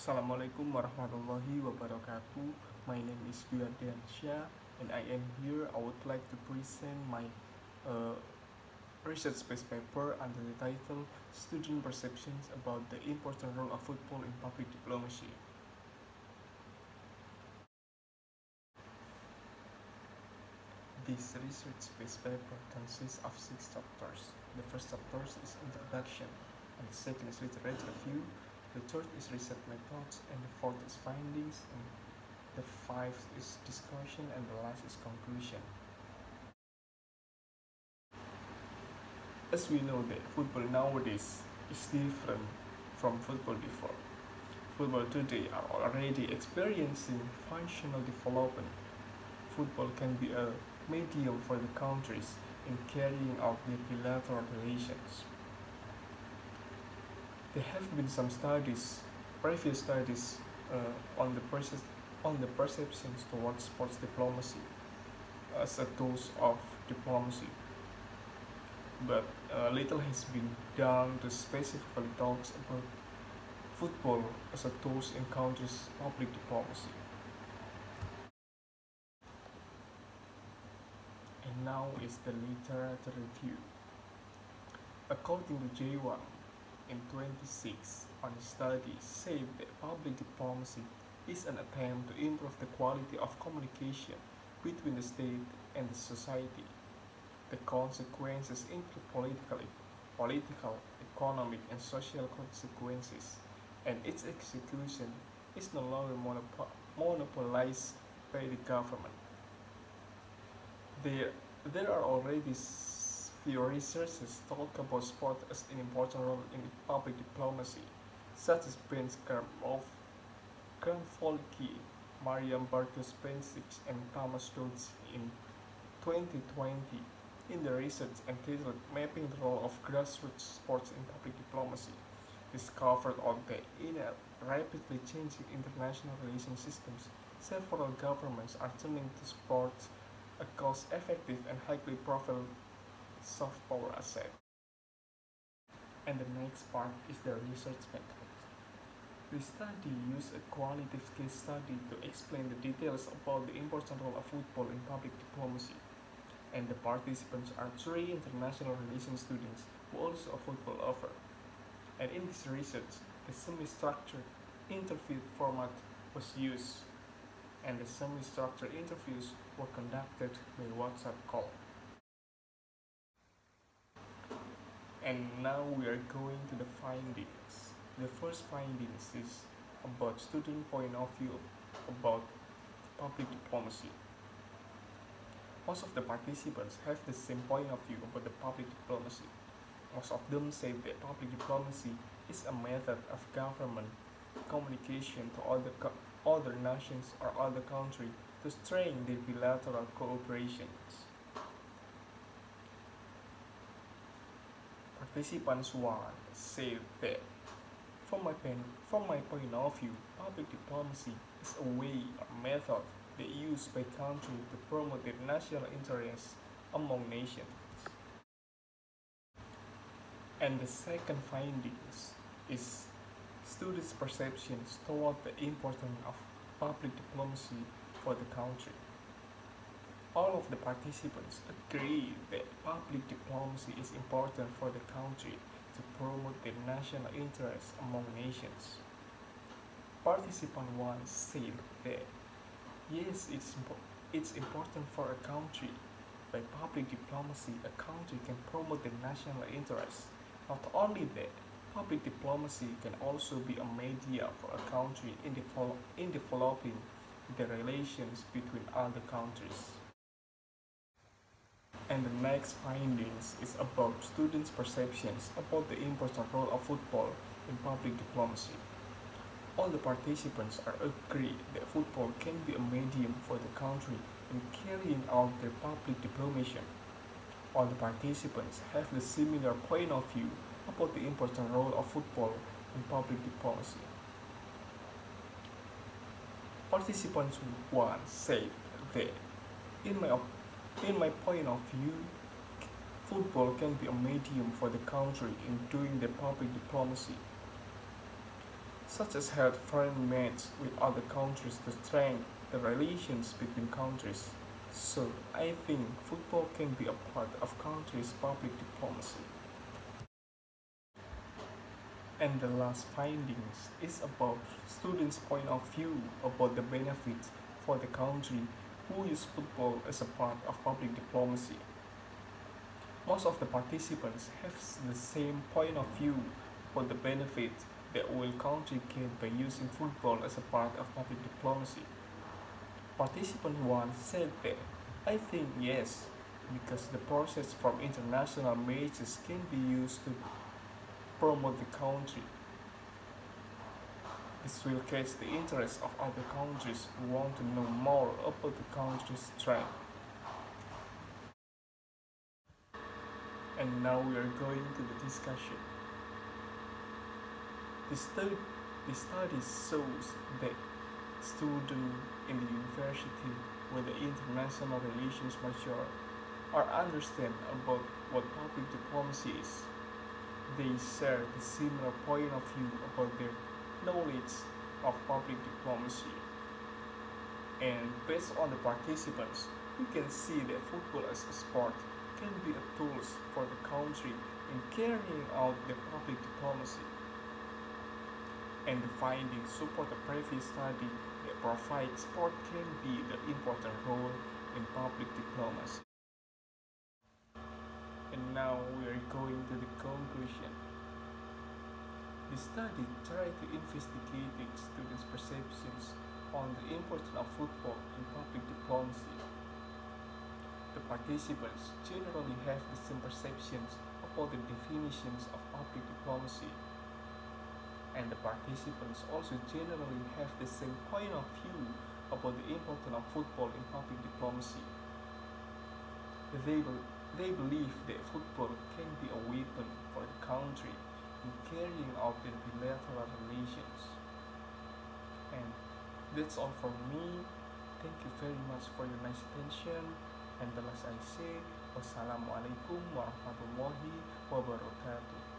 Assalamualaikum warahmatullahi wabarakatuh. My name is Dwi Ardhiansyah, and I am here. I would like to present my uh, research-based paper under the title Student Perceptions about the Important Role of Football in Public Diplomacy. This research-based paper consists of 6 chapters. The first chapter is Introduction, and the second is Literature Review, the third is Research Methods, and the fourth is Findings, and the fifth is Discussion, and the last is Conclusion. As we know that football nowadays is different from football before. Football today are already experiencing functional development. Football can be a medium for the countries in carrying out their bilateral relations. There have been some studies, previous studies, on the perceptions towards sports diplomacy as a tools of diplomacy, but little has been done to specifically talk about football as a tools in countries' public diplomacy. And now is the literature review. According to J1, in 26 on studies said that public diplomacy is an attempt to improve the quality of communication between the state and the society. The consequences include political, economic, and social consequences, and its execution is no longer monopolized by the government. There, there are already few researchers talk about sport as an important role in public diplomacy, such as Prince Karmov, Kramfolki, Mariam Bartos-Pensic, and Thomas Dodds in 2020 in the research entitled Mapping the Role of Grassroots Sports in Public Diplomacy, discovered that in a rapidly changing international relations systems, several governments are turning to sports a cost-effective and highly profitable soft power asset. And the next part is the research method. The study used a qualitative case study to explain the details about the important role of football in public diplomacy. And the participants are three international relations students who are also a football lover. And in this research, the semi-structured interview format was used, and the semi-structured interviews were conducted by WhatsApp call. And now we are going to the findings. The first findings is about student point of view about public diplomacy. Most of the participants have the same point of view about the public diplomacy. Most of them say that public diplomacy is a method of government communication to other nations or other countries to strengthen their bilateral cooperations. Participants 1 said that from my point of view, public diplomacy is a way or method they use by countries to promote their national interests among nations. And the second findings is students' perceptions toward the importance of public diplomacy for the country. All of the participants agree that public diplomacy is important for the country to promote their national interests among nations. Participant 1 said that yes, it's important for a country. By public diplomacy, a country can promote the national interests. Not only that, public diplomacy can also be a media for a country in developing the relations between other countries. And the next findings is about students' perceptions about the important role of football in public diplomacy. All the participants are agreed that football can be a medium for the country in carrying out their public diplomacy. All the participants have the similar point of view about the important role of football in public diplomacy. Participants 1 said that in my in my point of view, football can be a medium for the country in doing the public diplomacy. such as held foreign matches with other countries to strengthen the relations between countries. So I think football can be a part of countries' public diplomacy. And the last findings is about students' point of view about the benefits for the country who use football as a part of public diplomacy. Most of the participants have the same point of view about the benefits that will country gain by using football as a part of public diplomacy. Participant 1 said that I think yes, because the process from international matches can be used to promote the country. This will catch the interest of other countries who want to know more about the country's strength. And now we are going to the discussion. The study, the study shows that students in the university with the international relations major are understand about what public diplomacy is. They share the similar point of view about their knowledge of public diplomacy. And based on the participants, we can see that football as a sport can be a tool for the country in carrying out the public diplomacy. And the findings support the previous study that provides sport can be the important role in public diplomacy. And now we are going to the conclusion. The study tried to investigate students' perceptions on the importance of football in public diplomacy. The participants generally have the same perceptions about the definitions of public diplomacy, and the participants also generally have the same point of view about the importance of football in public diplomacy. They, they believe that football can be a weapon for the country in carrying out their bilateral relations. And that's all from me. Thank you very much for your nice attention. And the last I say, wassalamualaikum warahmatullahi wabarakatuh.